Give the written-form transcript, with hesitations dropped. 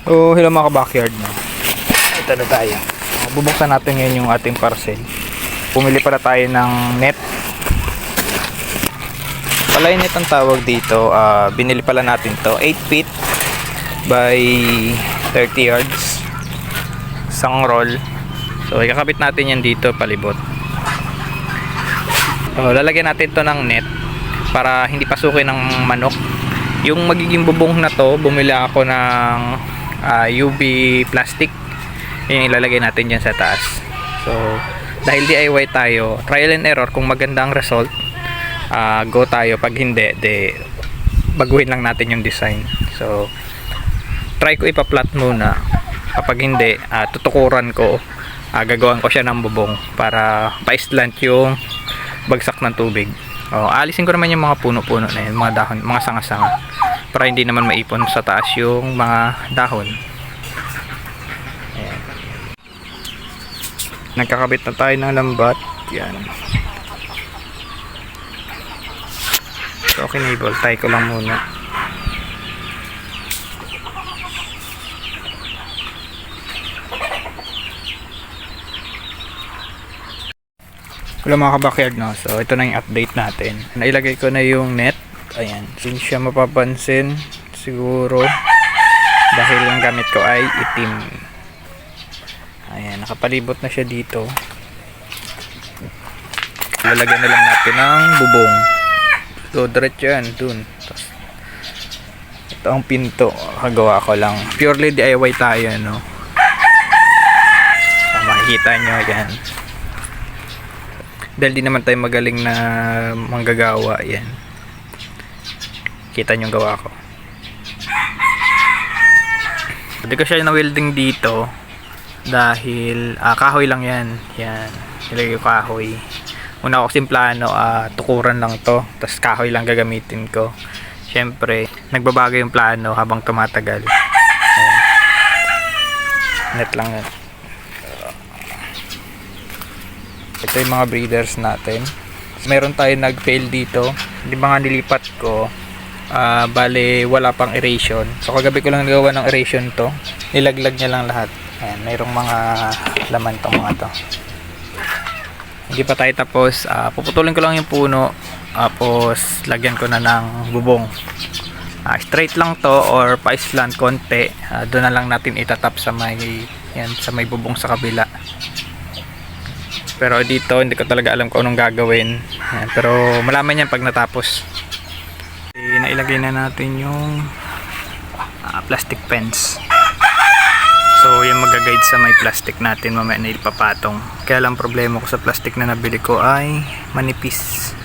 So, hello mga ka-backyard na. Ito na tayo. Bubuksan natin ngayon yung ating parcel. Pumili pala tayo ng net. Palay net ang tawag dito. Binili pala natin to 8 feet by 30 yards. Isang roll. So, ikakabit natin yan dito palibot. So, lalagyan natin to ng net para hindi pasukin ng manok. Yung magiging bubong na to, bumili ako ng UV plastic. Yung ilalagay natin dyan sa taas. So, dahil DIY tayo, trial and error. Kung maganda ang result, go tayo. Pag hindi, baguhin lang natin yung design. So, try ko ipa-flat muna. Kapag hindi, tutukuran ko. Gagawin ko siya ng bubong para pa-slant yung bagsak ng tubig. Alisin ko naman yung mga puno-puno na yun, mga dahon, mga sanga-sanga, para hindi naman maipon sa taas yung mga dahon. Ayan. Nagkakabit na tayo ng lambat. Yan. So, okay, neighbor, tie ko lang muna. Wala mga ka-backyard, no? So ito na yung update natin. Nailagay ko na yung net. Ayan, hindi siya mapapansin siguro dahil yung gamit ko ay itim. Ayan, nakapalibot na siya dito. Lalagyan na lang natin ng bubong. So diretso yan dun. Tapos, ito ang pinto, kagawa ko lang. Purely DIY tayo, no? So, makikita nyo yan. Dahil di naman tayo magaling na manggagawa. Yan, kita nyo gawa ko. Hindi ko siya na-welding dito dahil kahoy lang yan. Yan, nilagay ko kahoy. Una ko simplano, tukuran lang to, tapos kahoy lang gagamitin ko. Syempre nagbabago yung plano habang tumatagal. Ayan. Net lang yan. Ito yung mga breeders natin. Meron tayo nag-fail dito. Hindi mga nilipat ko. Bale, wala pang aeration. So, kagabi ko lang nagawa ng aeration to. Nilaglag niya lang lahat. Ayan, mayroong mga laman tong mga to. Hindi pa tayo tapos. Puputulin ko lang yung puno. Tapos, lagyan ko na ng bubong. Straight lang to or pa-slant konti. Doon na lang natin itatap sa may, yan, sa may bubong sa kabila. Pero dito hindi ko talaga alam kung anong gagawin. Ayan, pero malaman yan pag natapos. Nailagay na natin yung plastic fence. So yung mag-guide sa may plastic natin, mamaya na ipapatong. Kaya lang problema ko sa plastic na nabili ko ay manipis.